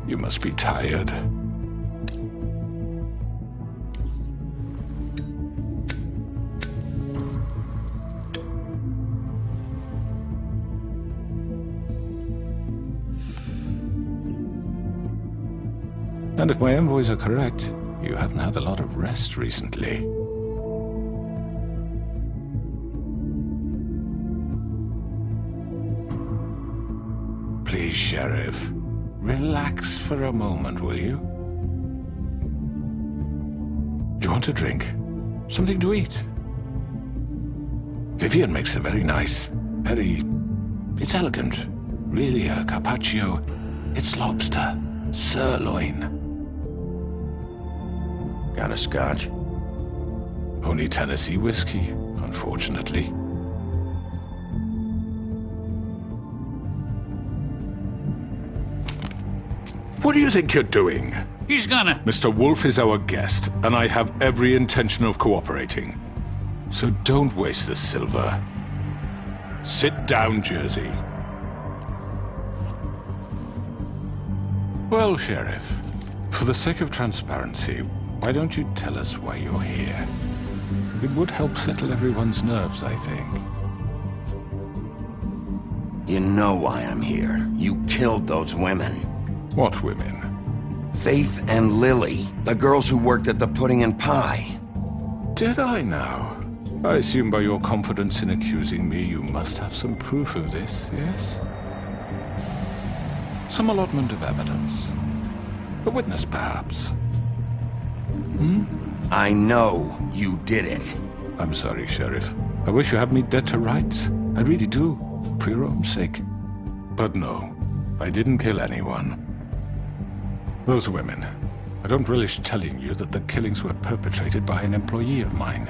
You must be tired. And if my envoys are correct, you haven't had a lot of rest recently. Please, Sheriff, relax for a moment, will you? Do you want a drink? Something to eat? Vivian makes a very nice, it's elegant. Really a carpaccio. It's lobster, sirloin. Got a scotch? Only Tennessee whiskey, unfortunately. What do you think you're doing? He's gonna... Mr. Wolf is our guest, and I have every intention of cooperating. So don't waste the silver. Sit down, Jersey. Well, Sheriff, for the sake of transparency, why don't you tell us why you're here? It would help settle everyone's nerves, I think. You know why I'm here. You killed those women. What women? Faith and Lily, the girls who worked at the Pudding and Pie. Did I now? I assume by your confidence in accusing me, you must have some proof of this, yes? Some allotment of evidence. A witness, perhaps. I know you did it. I'm sorry, Sheriff. I wish you had me dead to rights. I really do, for your own sake. But no, I didn't kill anyone. Those women, I don't relish telling you that the killings were perpetrated by an employee of mine.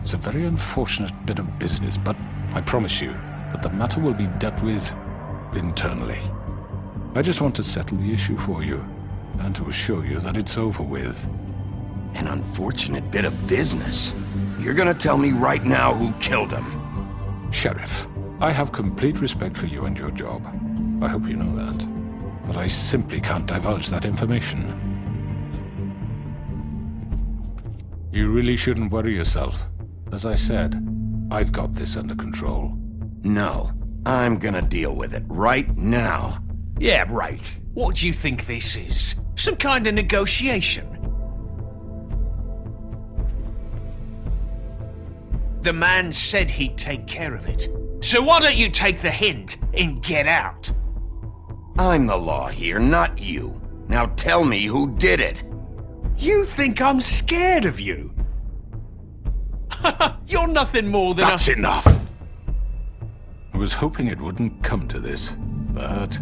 It's a very unfortunate bit of business, but I promise you that the matter will be dealt with internally. I just want to settle the issue for you, and to assure you that it's over with. An unfortunate bit of business. You're gonna tell me right now who killed him. Sheriff, I have complete respect for you and your job. I hope you know that. But I simply can't divulge that information. You really shouldn't worry yourself. As I said, I've got this under control. No, I'm gonna deal with it right now. Yeah, right. What do you think this is? Some kind of negotiation? The man said he'd take care of it. So why don't you take the hint and get out? I'm the law here, not you. Now tell me who did it. You think I'm scared of you? You're nothing more than That's enough! I was hoping it wouldn't come to this, but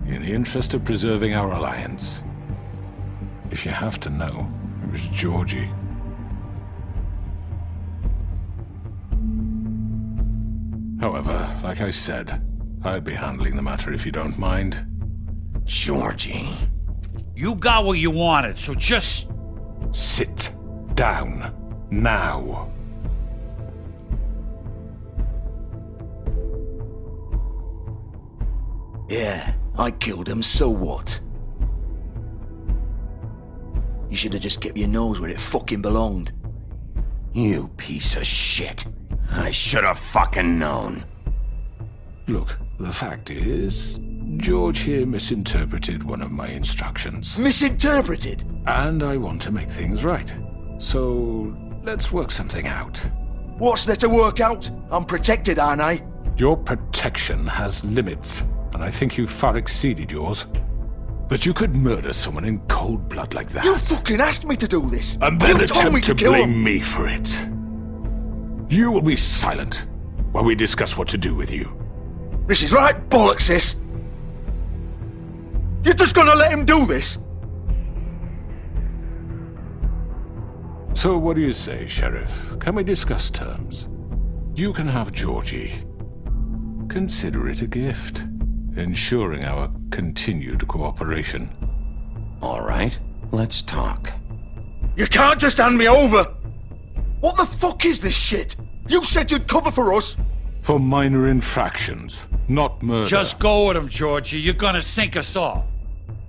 in the interest of preserving our alliance, if you have to know, it was Georgie. However, like I said, I'll be handling the matter if you don't mind. Georgie. You got what you wanted, so just... Sit down, now. Yeah, I killed him, so what? You should have just kept your nose where it fucking belonged. You piece of shit. I should have fucking known. Look, the fact is, George here misinterpreted one of my instructions. Misinterpreted? And I want to make things right. So, let's work something out. What's there to work out? I'm protected, aren't I? Your protection has limits, and I think you've far exceeded yours. But you could murder someone in cold blood like that. You fucking asked me to do this! And then you told me attempt to kill blame him. me for it. You will be silent while we discuss what to do with you. This is right bollocks, sis! You're just gonna let him do this? So what do you say, Sheriff? Can we discuss terms? You can have Georgie. Consider it a gift, ensuring our continued cooperation. All right, let's talk. You can't just hand me over! What the fuck is this shit? You said you'd cover for us! For minor infractions, not murder. Just go with him, Georgie. You're gonna sink us all.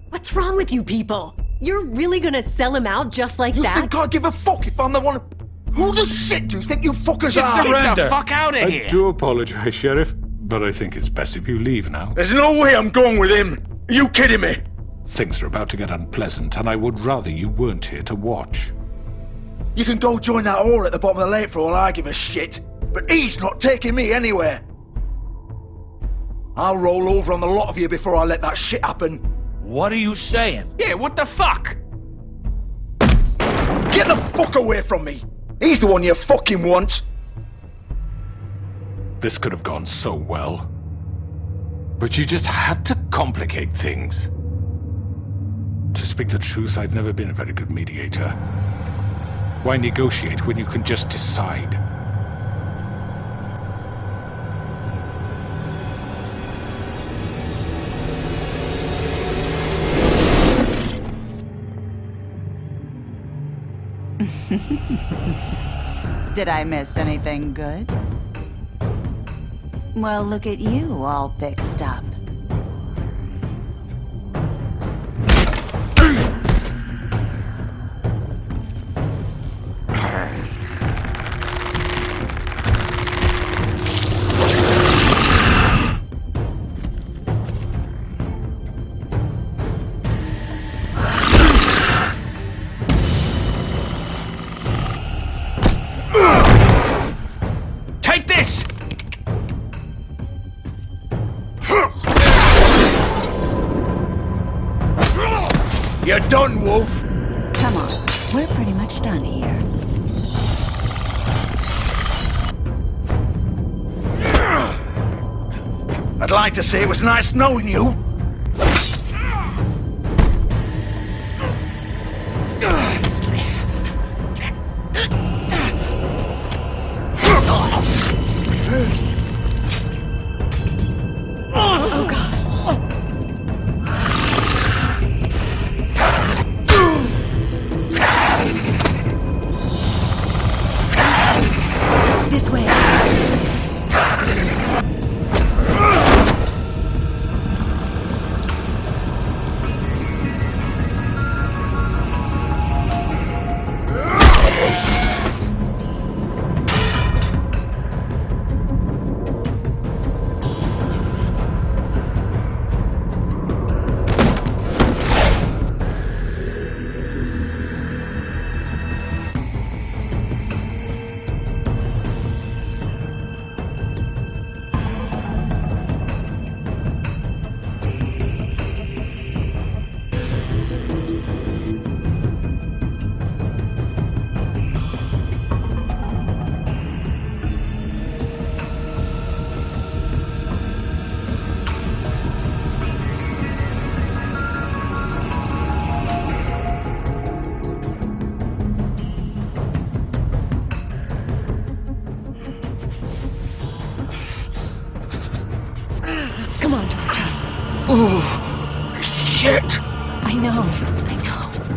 What's wrong with you people? You're really gonna sell him out just like You that? think I give a fuck if I'm the one? Who the shit do you think you fuckers are? Get the fuck out of I here! do apologize, Sheriff, but I think it's best if you leave now. There's no way I'm going with him. Are you kidding me? Things are about to get unpleasant, and I would rather you weren't here to watch. You can go join that whore at the bottom of the lake for all I give a shit. But he's not taking me anywhere. I'll roll over on the lot of you before I let that shit happen. What are you saying? Yeah, what the fuck? Get the fuck away from me! He's the one you fucking want! This could have gone so well. But you just had to complicate things. To speak the truth, I've never been a very good mediator. Why negotiate when you can just decide? Did I miss anything good? Well, look at you, all fixed up. Take this! You're done, Wolf! Come on, we're pretty much done here. I'd like to say it was nice knowing you. This way. Come on, Georgie. Shit! I know.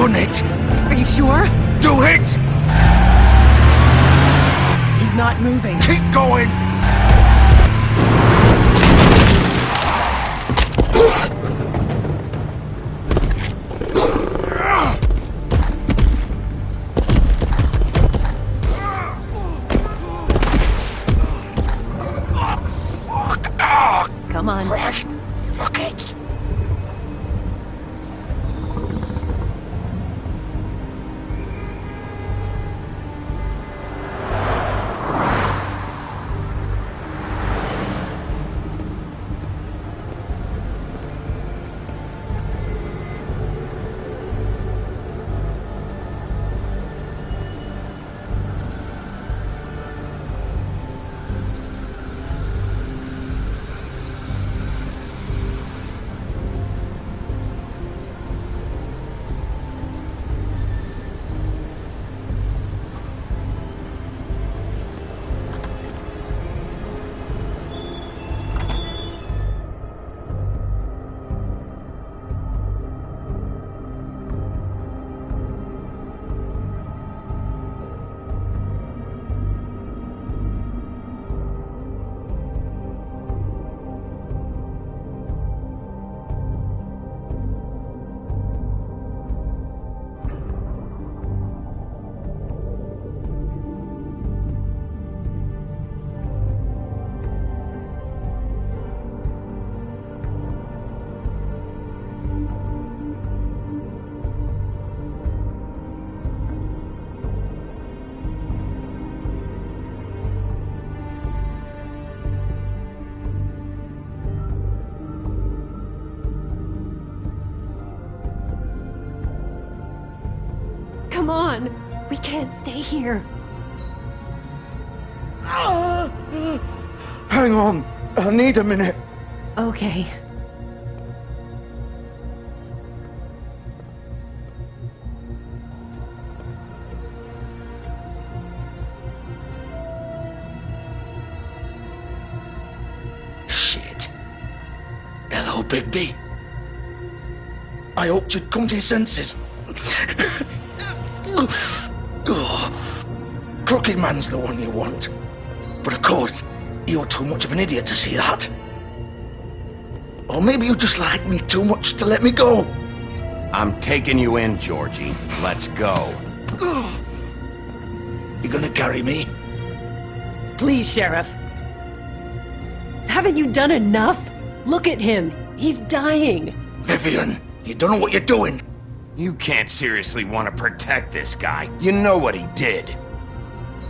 gun it. Are you sure? Do it. He's not moving. Keep going. Come on. Fuck it. Come on. We can't stay here. Hang on. I need a minute. Okay. Shit. Hello, Bigby. I hoped you'd come to your senses. Crooked Man's the one you want. But of course, you're too much of an idiot to see that. Or maybe you just like me too much to let me go. I'm taking you in, Georgie. Let's go. You gonna carry me? Please, Sheriff. Haven't you done enough? Look at him. He's dying. Vivian, you don't know what you're doing. You can't seriously want to protect this guy. You know what he did.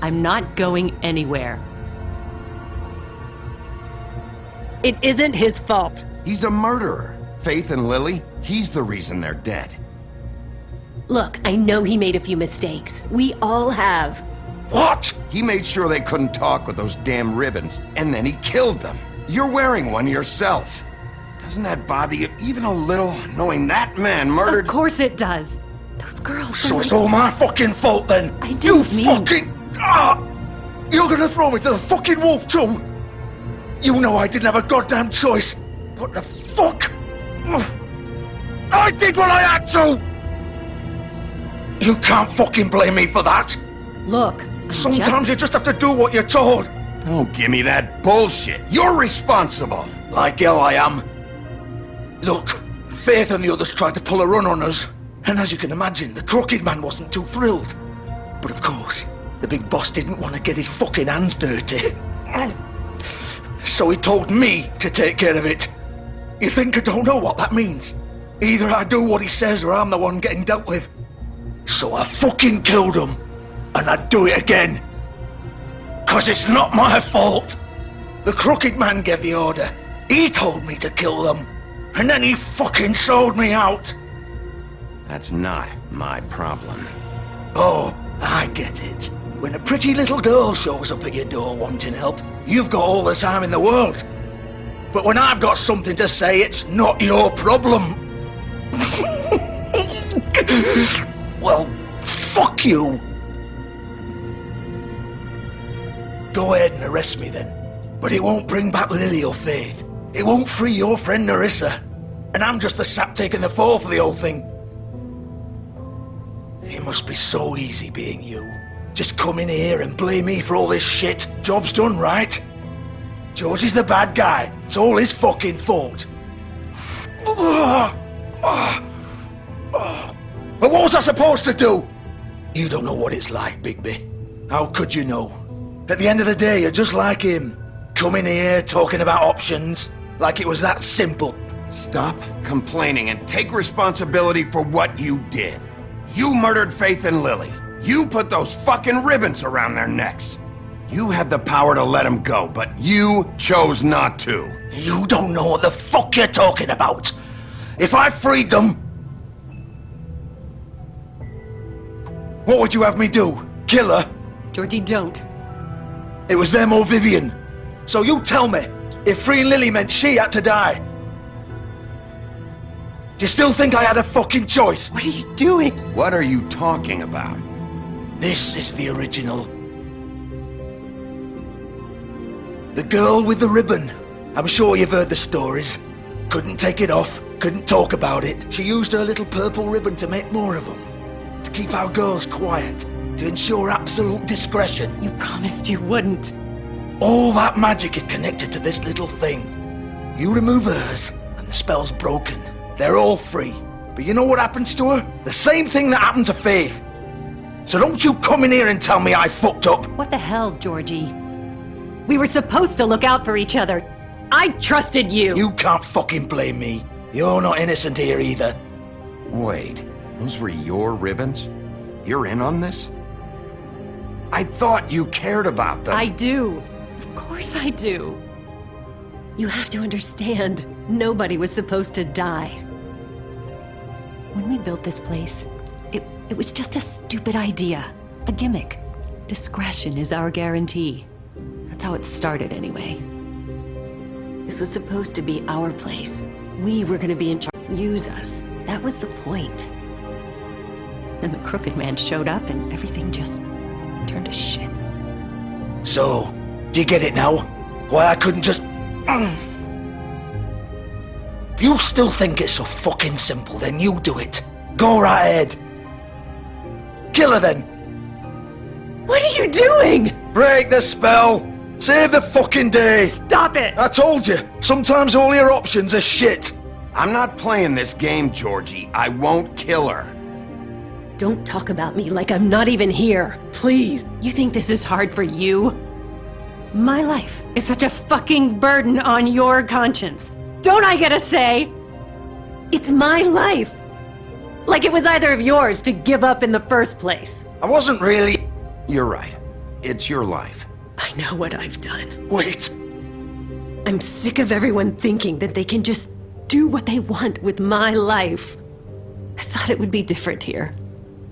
I'm not going anywhere. It isn't his fault. He's a murderer. Faith and Lily, he's the reason they're dead. Look, I know he made a few mistakes. We all have. What? He made sure they couldn't talk with those damn ribbons, and then he killed them. You're wearing one yourself. Doesn't that bother you even a little, knowing that man murdered— Of course it does. Those girls— So it's all my fucking fault then? I didn't You mean— fucking— You're gonna throw me to the fucking wolf too? You know I didn't have a goddamn choice. What the fuck? I did what I had to! You can't fucking blame me for that. Look, Sometimes you just have to do what you're told. Don't give me that bullshit. You're responsible. Like hell I am. Look, Faith and the others tried to pull a run on us. And as you can imagine, the Crooked Man wasn't too thrilled. But of course, the big boss didn't want to get his fucking hands dirty. So he told me to take care of it. You think I don't know what that means? Either I do what he says or I'm the one getting dealt with. So I fucking killed him. And I'd do it again. 'Cause it's not my fault. The Crooked Man gave the order. He told me to kill them. And then he fucking sold me out. That's not my problem. Oh, I get it. When a pretty little girl shows up at your door wanting help, you've got all the time in the world. But when I've got something to say, it's not your problem. Well, fuck you. Go ahead and arrest me then. But it won't bring back Lily or Faith. It won't free your friend Nerissa. And I'm just the sap taking the fall for the whole thing. It must be so easy being you. Just come in here and blame me for all this shit. Job's done, right? Georgie's the bad guy. It's all his fucking fault. But what was I supposed to do? You don't know what it's like, Bigby. How could you know? At the end of the day, you're just like him. Come in here talking about options, like it was that simple. Stop complaining and take responsibility for what you did. You murdered Faith and Lily. You put those fucking ribbons around their necks. You had the power to let them go, but you chose not to. You don't know what the fuck you're talking about. If I freed them, what would you have me do? Kill her? Georgie, don't. It was them or Vivian. So you tell me, if freeing Lily meant she had to die, do you still think I had a fucking choice? What are you doing? What are you talking about? This is the original. The girl with the ribbon. I'm sure you've heard the stories. Couldn't take it off, couldn't talk about it. She used her little purple ribbon to make more of them. To keep our girls quiet. To ensure absolute discretion. You promised you wouldn't. All that magic is connected to this little thing. You remove hers, and the spell's broken. They're all free. But you know what happens to her? The same thing that happened to Faith. So don't you come in here and tell me I fucked up. What the hell, Georgie? We were supposed to look out for each other. I trusted you. You can't fucking blame me. You're not innocent here either. Wait, those were your ribbons? You're in on this? I thought you cared about them. I do. Of course I do. You have to understand, nobody was supposed to die. When we built this place, it was just a stupid idea. A gimmick. Discretion is our guarantee. That's how it started anyway. This was supposed to be our place. We were gonna be in charge. Use us. That was the point. Then the crooked man showed up and everything just turned to shit. So, do you get it now? Why I couldn't just... If you still think it's so fucking simple, then you do it. Go right ahead. Kill her then. What are you doing? Break the spell. Save the fucking day. Stop it! I told you, sometimes all your options are shit. I'm not playing this game, Georgie. I won't kill her. Don't talk about me like I'm not even here. Please. You think this is hard for you? My life is such a fucking burden on your conscience. Don't I get a say? It's my life. Like it was either of yours to give up in the first place. I wasn't really... You're right. It's your life. I know what I've done. Wait. I'm sick of everyone thinking that they can just do what they want with my life. I thought it would be different here.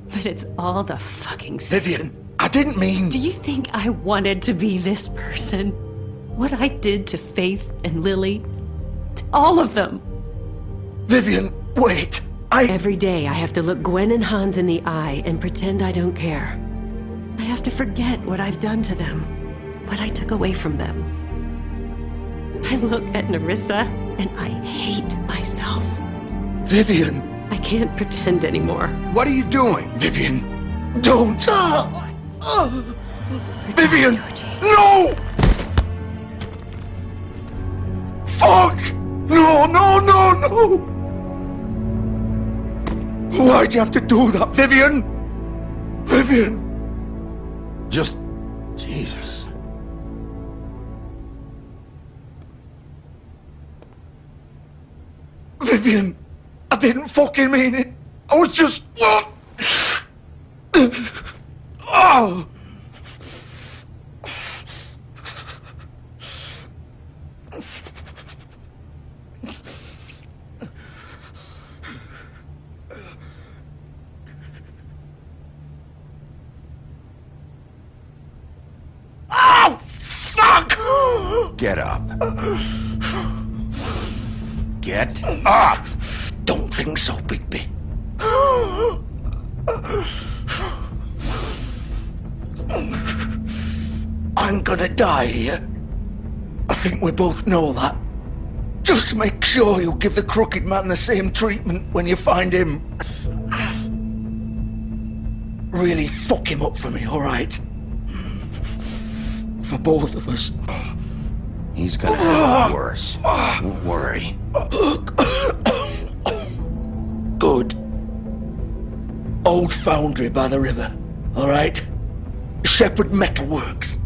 But it's all the fucking... Vivian, I didn't mean... Do you think I wanted to be this person? What I did to Faith and Lily? To all of them? Vivian, wait. Every day I have to look Gwen and Hans in the eye and pretend I don't care. I have to forget what I've done to them, what I took away from them. I look at Nerissa and I hate myself. Vivian. I can't pretend anymore. What are you doing? Vivian, don't. Vivian, Georgie. no! Fuck! No, no, no, no! Why'd you have to do that, Vivian? Vivian! Just... Jesus. Vivian, I didn't fucking mean it. I was just... Oh! Oh, fuck! Get up. Get up! Don't think so, Bigby. I'm gonna die here. I think we both know that. Just make sure you give the crooked man the same treatment when you find him. really fuck him up for me, alright? For both of us. He's gonna have it worse. Don't worry. Good. Old foundry by the river, alright? Shepherd Metalworks.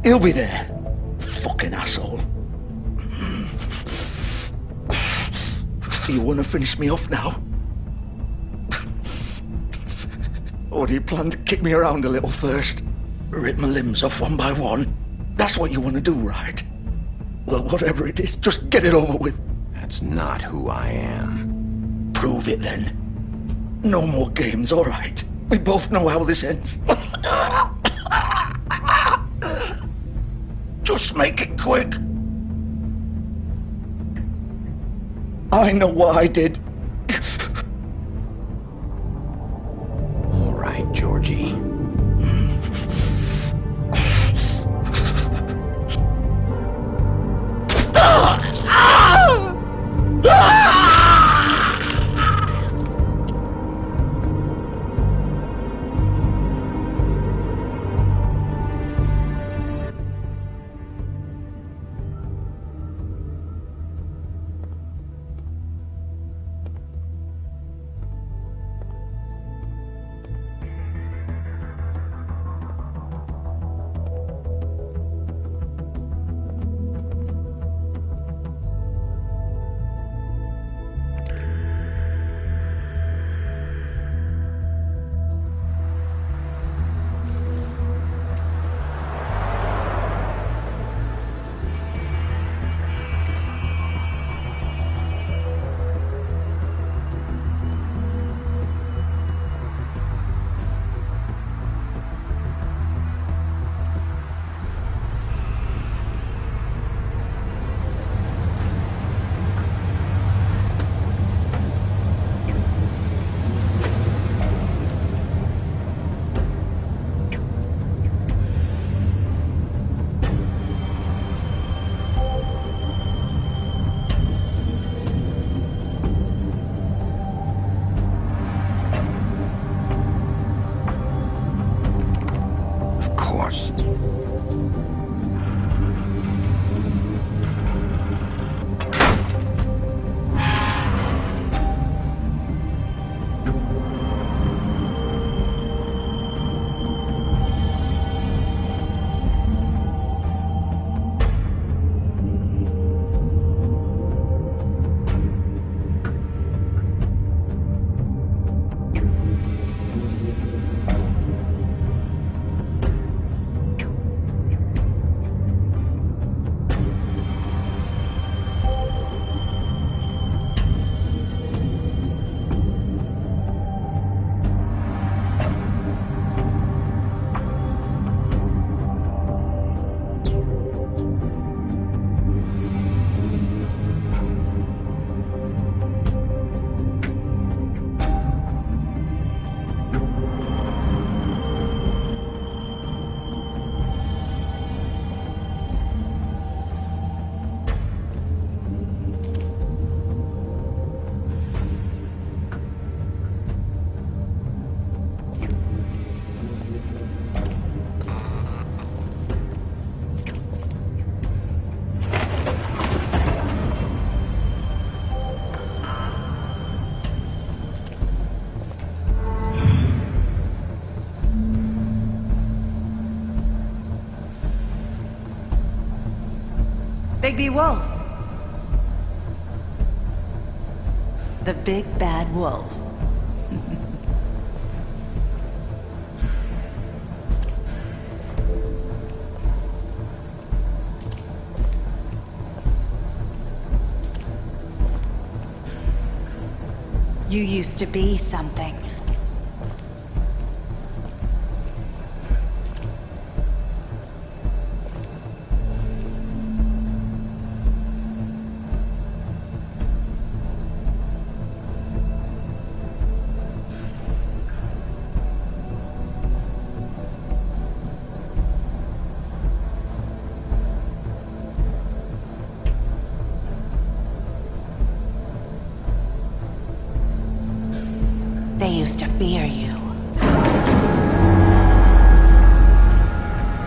He'll be there. Fucking asshole. You wanna finish me off now? Or do you plan to kick me around a little first? Rip my limbs off one by one? That's what you wanna do, right? Well, whatever it is, just get it over with. That's not who I am. Prove it then. No more games, alright? We both know how this ends. Just make it quick. I know what I did. All right, Georgie. Bigby Wolf. The big bad wolf. You used to be something. They used to fear you.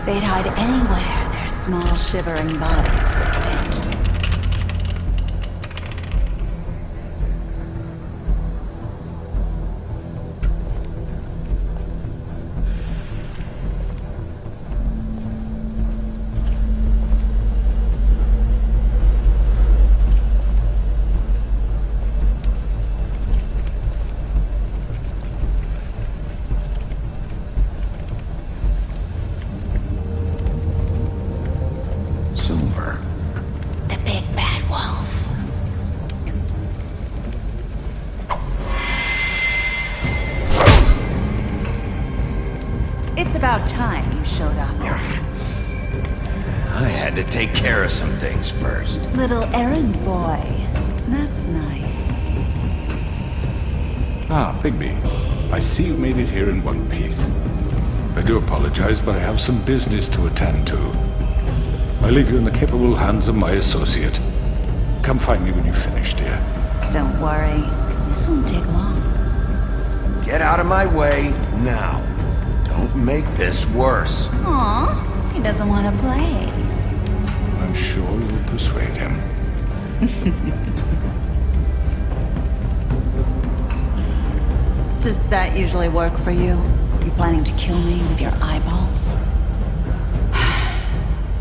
They'd hide anywhere their small, shivering bodies would fit. Silver. The big bad wolf. It's about time you showed up. I had to take care of some things first. Little errand boy. That's nice. Ah, Bigby. I see you made it here in one piece. I do apologize, but I have some business to attend to. I leave you in the capable hands of my associate. Come find me when you've finished, dear. Don't worry. This won't take long. Get out of my way now. Don't make this worse. Aw, he doesn't want to play. I'm sure you'll persuade him. Does that usually work for you? You planning to kill me with your eyeballs?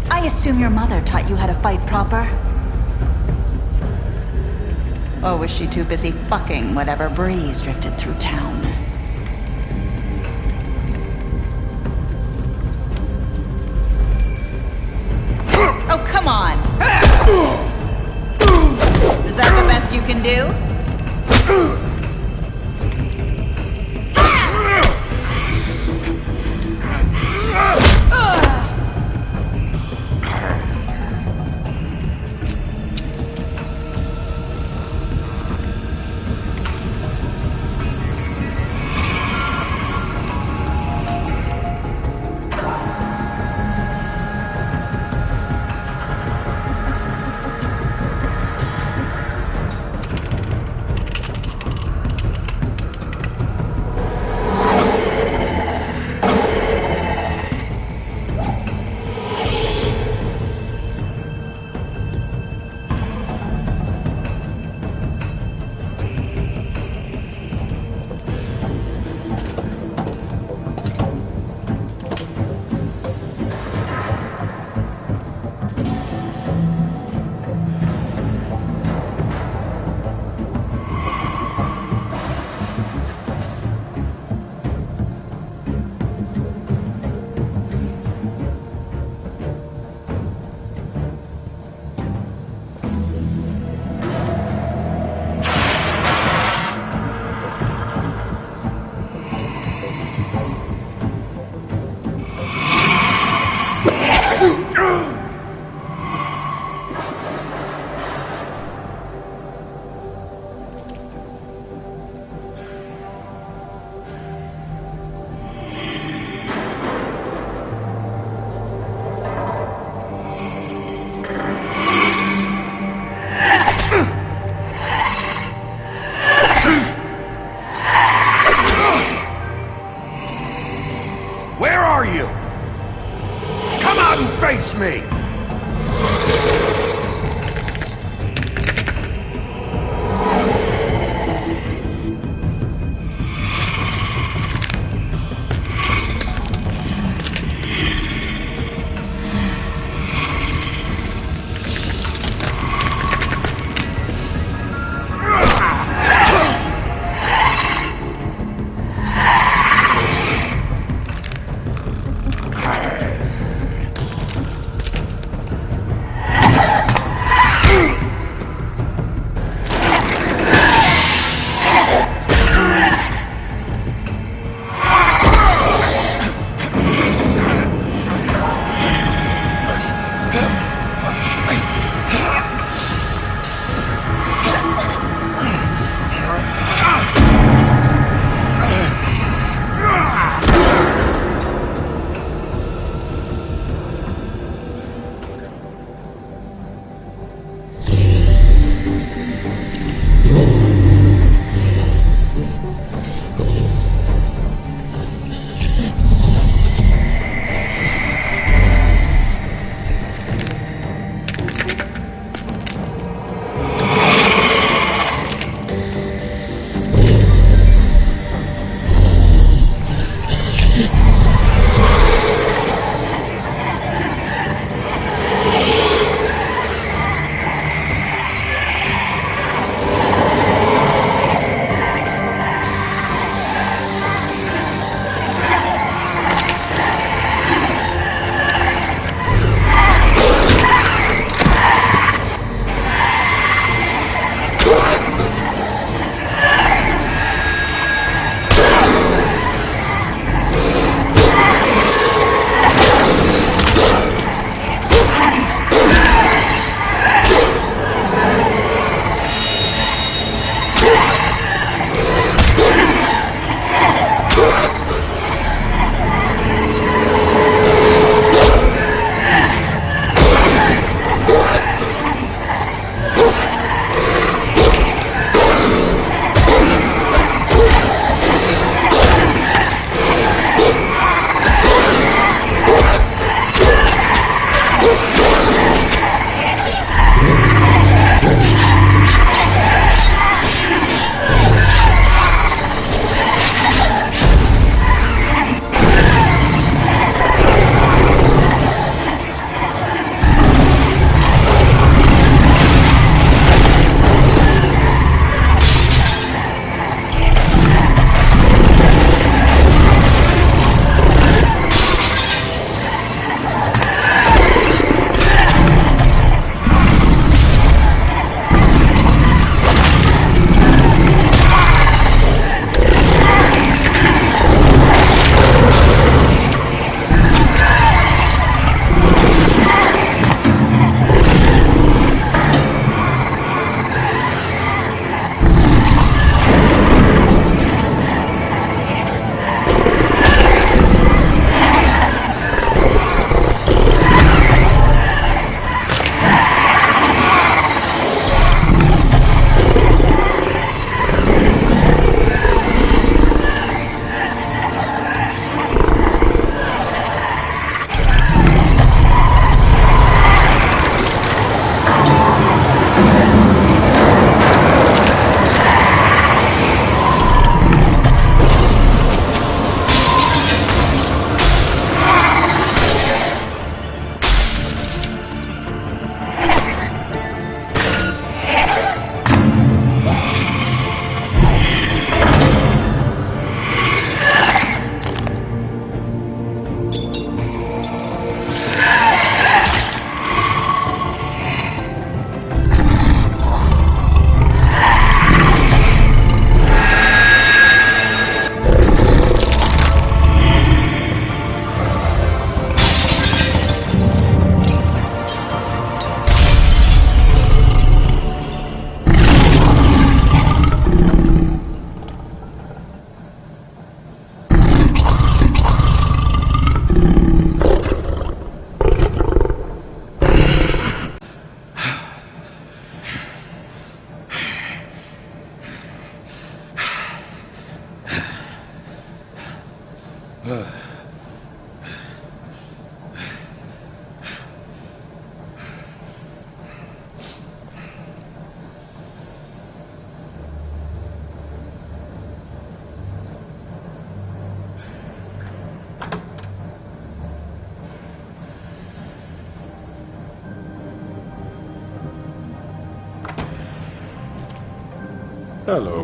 I assume your mother taught you how to fight proper? Or was she too busy fucking whatever breeze drifted through town? Oh, come on! Is that the best you can do? Where are you? Come out and face me! Hello,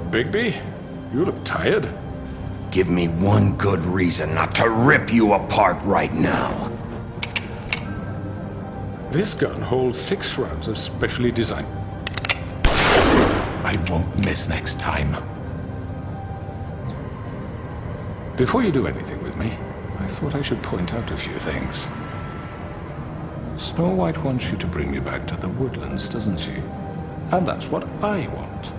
Bigby. You look tired. Give me one good reason not to rip you apart right now. This gun holds 6 rounds of specially designed. I won't miss next time. Before you do anything with me, I thought I should point out a few things. Snow White wants you to bring me back to the woodlands, doesn't she? And that's what I want.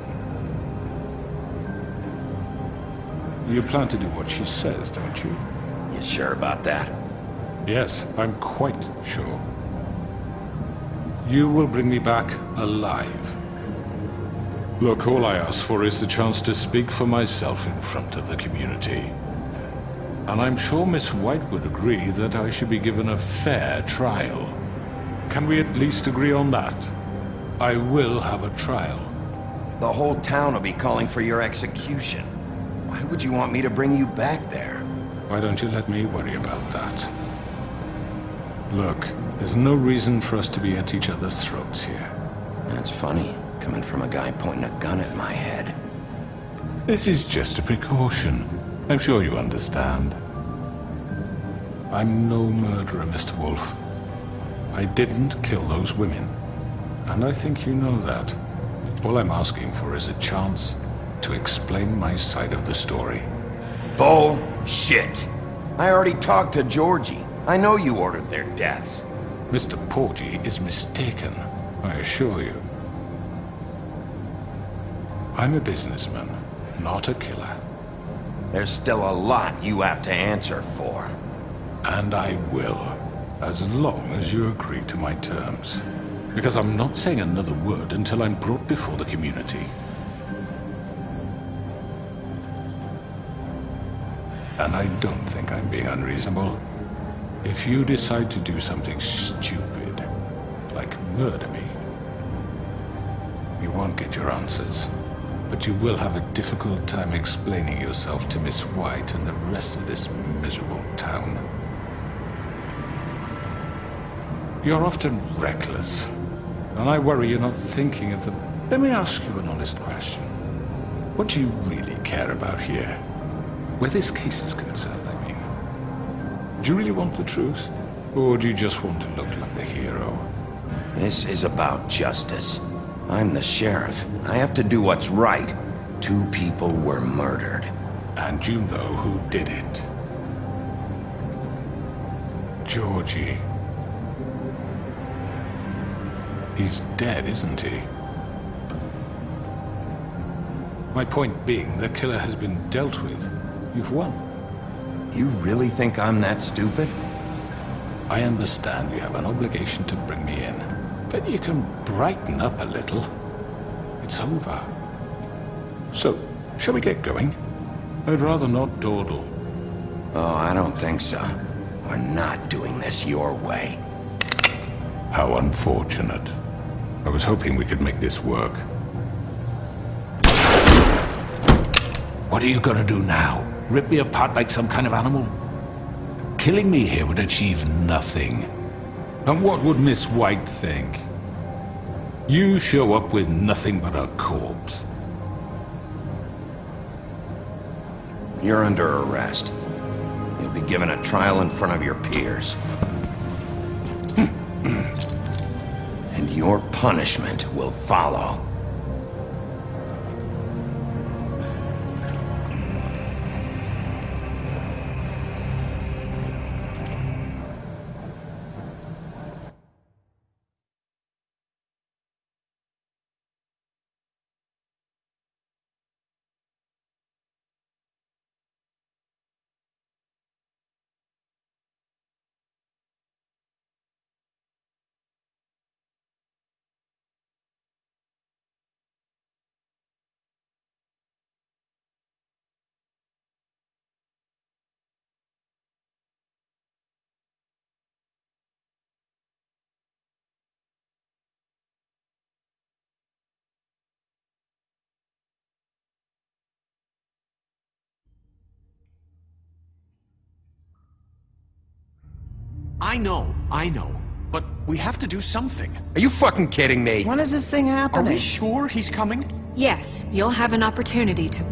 You plan to do what she says, don't you? You sure about that? Yes, I'm quite sure. You will bring me back alive. Look, all I ask for is the chance to speak for myself in front of the community. And I'm sure Miss White would agree that I should be given a fair trial. Can we at least agree on that? I will have a trial. The whole town will be calling for your execution. Why would you want me to bring you back there? Why don't you let me worry about that? Look, there's no reason for us to be at each other's throats here. That's funny, coming from a guy pointing a gun at my head. This is just a precaution. I'm sure you understand. I'm no murderer, Mr. Wolf. I didn't kill those women. And I think you know that. All I'm asking for is a chance to explain my side of the story. Bullshit! I already talked to Georgie. I know you ordered their deaths. Mr. Porgy is mistaken, I assure you. I'm a businessman, not a killer. There's still a lot you have to answer for. And I will, as long as you agree to my terms. Because I'm not saying another word until I'm brought before the community. And I don't think I'm being unreasonable. If you decide to do something stupid, like murder me, you won't get your answers. But you will have a difficult time explaining yourself to Miss White and the rest of this miserable town. You're often reckless, and I worry you're not thinking of the... Let me ask you an honest question. What do you really care about here? Where this case is concerned, I mean. Do you really want the truth? Or do you just want to look like the hero? This is about justice. I'm the sheriff. I have to do what's right. 2 people were murdered. And you know who did it. Georgie. He's dead, isn't he? My point being, the killer has been dealt with. You've won. You really think I'm that stupid? I understand you have an obligation to bring me in, but you can brighten up a little. It's over. So, shall we get going? I'd rather not dawdle. Oh, I don't think so. We're not doing this your way. How unfortunate. I was hoping we could make this work. What are you gonna do now? Rip me apart like some kind of animal? Killing me here would achieve nothing. And what would Miss White think? You show up with nothing but a corpse. You're under arrest. You'll be given a trial in front of your peers. And your punishment will follow. I know. But we have to do something. Are you fucking kidding me? When is this thing Are happening? we sure he's coming? Yes, you'll have an opportunity to...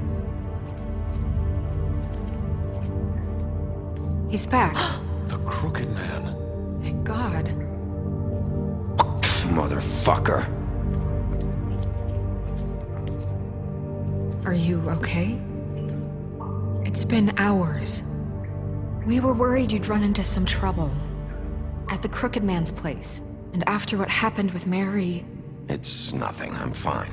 He's back. The Crooked Man. Thank God. Motherfucker. Are you okay? It's been hours. We were worried you'd run into some trouble. At the Crooked Man's place. And after what happened with Mary... It's nothing, I'm fine.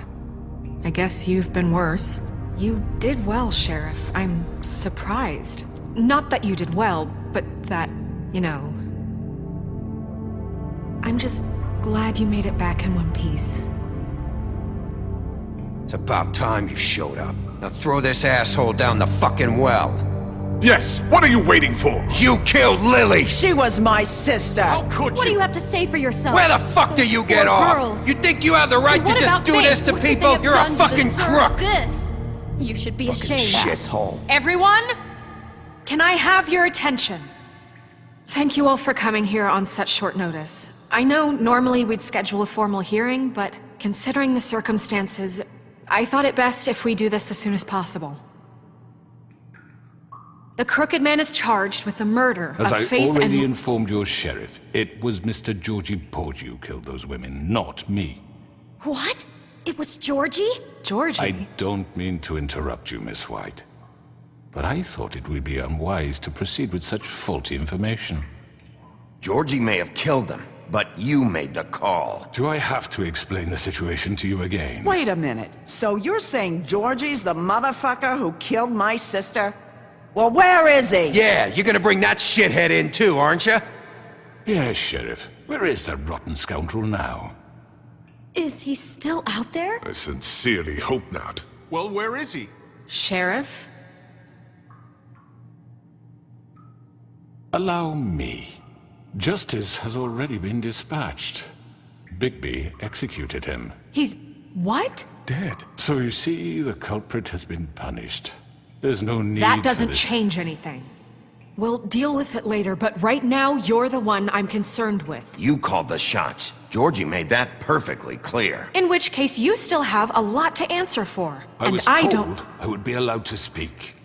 I guess you've been worse. You did well, Sheriff. I'm surprised. Not that you did well, but that, you know... I'm just glad you made it back in one piece. It's about time you showed up. Now throw this asshole down the fucking well. Yes, what are you waiting for? You killed Lily! She was my sister. How could What do you? you have to say for yourself? Where the fuck do you get Poor off? girls. You think you have the right And to what just about do Faith? this to What could they people? have You're a done to fucking deserve crook! This? You should be ashamed. Shithole. Everyone, can I have your attention? Thank you all for coming here on such short notice. I know normally we'd schedule a formal hearing, but considering the circumstances, I thought it best if we do this as soon as possible. The Crooked Man is charged with the murder As of I Faith already and... informed your sheriff, it was Mr. Georgie Porgy who killed those women, not me. What? It was Georgie? Georgie? I don't mean to interrupt you, Miss White, but I thought it would be unwise to proceed with such faulty information. Georgie may have killed them, but you made the call. Do I have to explain the situation to you again? Wait a minute. So you're saying Georgie's the motherfucker who killed my sister? Well, where is he? Yeah, you're gonna bring that shithead in too, aren't you? Yes, Sheriff. Where is that rotten scoundrel now? Is he still out there? I sincerely hope not. Well, where is he? Sheriff? Allow me. Justice has already been dispatched. Bigby executed him. He's... what? Dead. So you see, the culprit has been punished. There's no need That for doesn't this. change anything. We'll deal with it later, but right now, you're the one I'm concerned with. You called the shots. Georgie made that perfectly clear. In which case, you still have a lot to answer for. I was told I would be allowed to speak.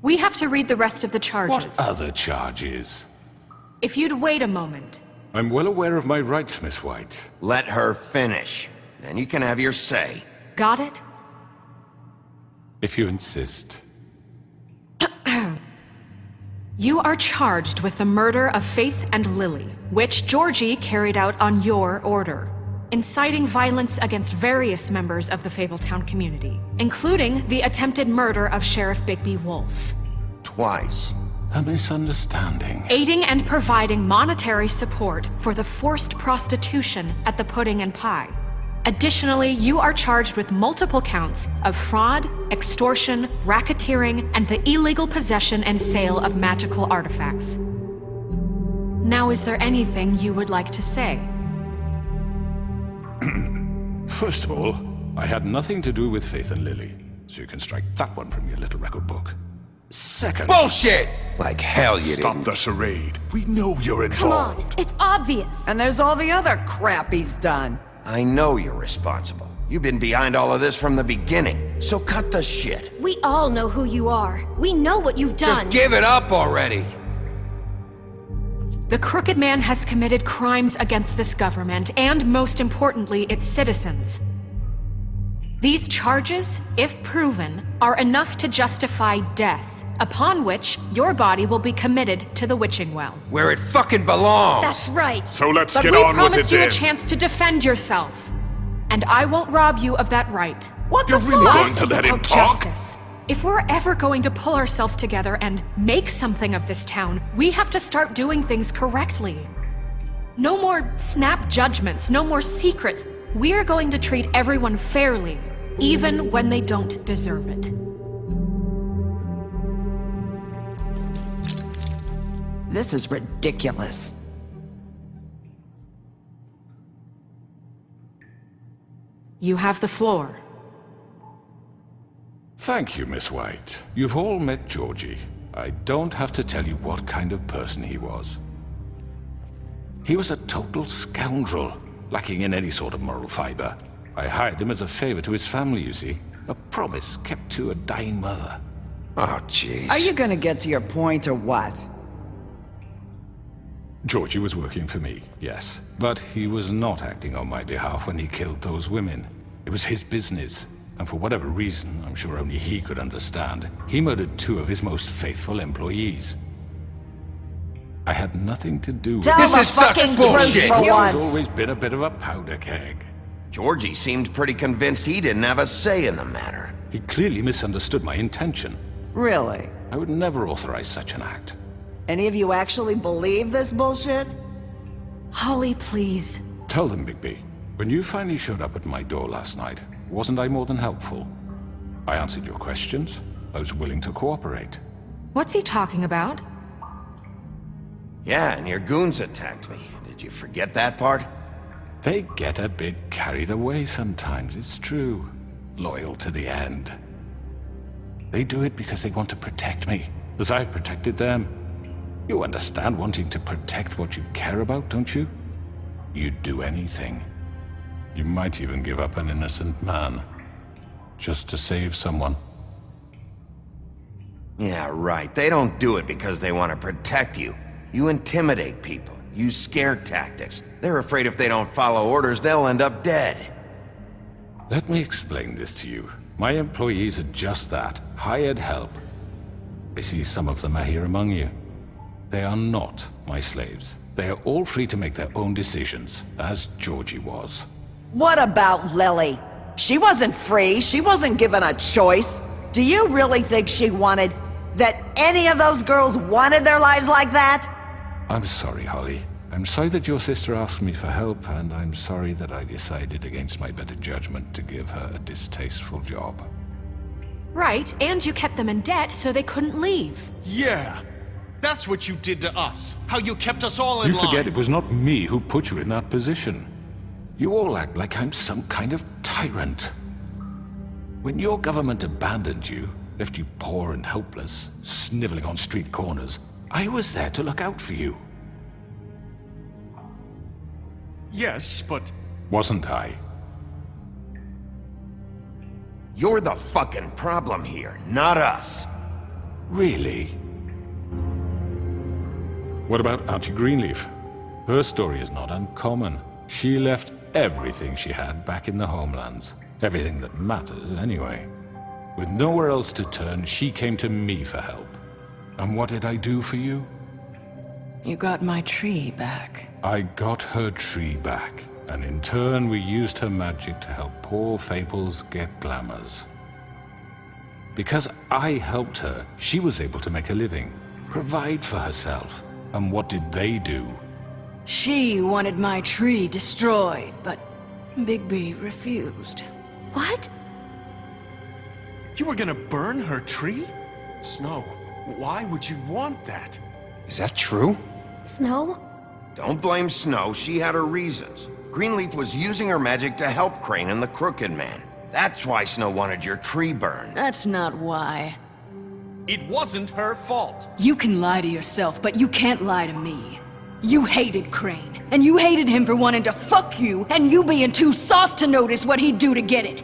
We have to read the rest of the charges. What other charges? If you'd wait a moment. I'm well aware of my rights, Miss White. Let her finish. Then you can have your say. Got it? If you insist. You are charged with the murder of Faith and Lily, which Georgie carried out on your order, inciting violence against various members of the Fabletown community, including the attempted murder of Sheriff Bigby Wolf. Twice. A misunderstanding. Aiding and providing monetary support for the forced prostitution at the Pudding and Pie. Additionally, you are charged with multiple counts of fraud, extortion, racketeering, and the illegal possession and sale of magical artifacts. Now, is there anything you would like to say? First of all, I had nothing to do with Faith and Lily, so you can strike that one from your little record book. Second... Bullshit! Like hell you Stop didn't. the charade. We know you're Come involved. on, it's obvious. And there's all the other crap he's done. I know you're responsible. You've been behind all of this from the beginning, so cut the shit. We all know who you are. We know what you've done. Just give it up already. The Crooked Man has committed crimes against this government and, most importantly, its citizens. These charges, if proven, are enough to justify death, upon which your body will be committed to the witching well. Where it fucking belongs. That's right. So let's But get we on with it promised you then. a chance to defend yourself. And I won't rob you of that right. What You're the really fuck? going This to is let him about talk? justice. If we're ever going to pull ourselves together and make something of this town, we have to start doing things correctly. No more snap judgments, no more secrets. We are going to treat everyone fairly, even when they don't deserve it. This is ridiculous. You have the floor. Thank you, Miss White. You've all met Georgie. I don't have to tell you what kind of person he was. He was a total scoundrel, lacking in any sort of moral fiber. I hired him as a favor to his family, you see. A promise kept to a dying mother. Oh, jeez. Are you gonna get to your point or what? Georgie was working for me, yes. But he was not acting on my behalf when he killed those women. It was his business. And for whatever reason, I'm sure only he could understand, he murdered 2 of his most faithful employees. I had nothing to do with it. This is such bullshit! Georgie's for once. always been a bit of a powder keg. Georgie seemed pretty convinced he didn't have a say in the matter. He clearly misunderstood my intention. Really? I would never authorize such an act. Any of you actually believe this bullshit? Holly, please. Tell them, Bigby, when you finally showed up at my door last night, wasn't I more than helpful? I answered your questions. I was willing to cooperate. What's he talking about? Yeah, and your goons attacked me. Did you forget that part? They get a bit carried away sometimes, it's true. Loyal to the end. They do it because they want to protect me, as I've protected them. You understand wanting to protect what you care about, don't you? You'd do anything. You might even give up an innocent man, just to save someone. Yeah, right. They don't do it because they want to protect you. You intimidate people, use scare tactics. They're afraid if they don't follow orders, they'll end up dead. Let me explain this to you. My employees are just that, hired help. I see some of them are here among you. They are not my slaves. They are all free to make their own decisions, as Georgie was. What about Lily? She wasn't free. She wasn't given a choice. Do you really think she wanted... that any of those girls wanted their lives like that? I'm sorry, Holly. I'm sorry that your sister asked me for help, and I'm sorry that I decided against my better judgment to give her a distasteful job. Right, and you kept them in debt so they couldn't leave. Yeah. That's what you did to us. How you kept us all in You line. forget it was not me who put you in that position. You all act like I'm some kind of tyrant. When your government abandoned you, left you poor and helpless, sniveling on street corners, I was there to look out for you. Yes, but... Wasn't I? You're the fucking problem here, not us. Really? What about Auntie Greenleaf? Her story is not uncommon. She left everything she had back in the homelands. Everything that matters, anyway. With nowhere else to turn, she came to me for help. And what did I do for you? You got my tree back. I got her tree back, and in turn we used her magic to help poor Fables get glamours. Because I helped her, she was able to make a living, provide for herself. And what did they do? She wanted my tree destroyed, but Bigby refused. What? You were gonna burn her tree? Snow, why would you want that? Is that true? Snow? Don't blame Snow, she had her reasons. Greenleaf was using her magic to help Crane and the Crooked Man. That's why Snow wanted your tree burned. That's not why. It wasn't her fault. You can lie to yourself, but you can't lie to me. You hated Crane, and you hated him for wanting to fuck you, and you being too soft to notice what he'd do to get it.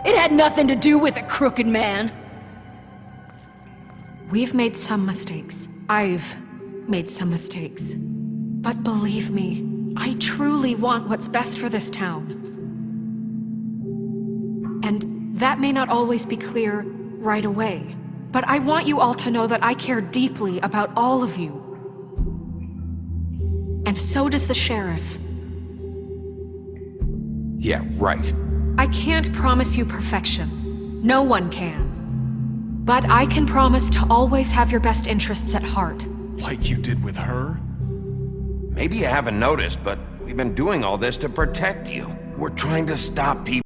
It had nothing to do with the Crooked Man. We've made some mistakes. I've made some mistakes. But believe me, I truly want what's best for this town. And that may not always be clear right away, but I want you all to know that I care deeply about all of you. And so does the sheriff. Yeah, right. I can't promise you perfection. No one can. But I can promise to always have your best interests at heart. Like you did with her? Maybe you haven't noticed, but we've been doing all this to protect you. We're trying to stop people.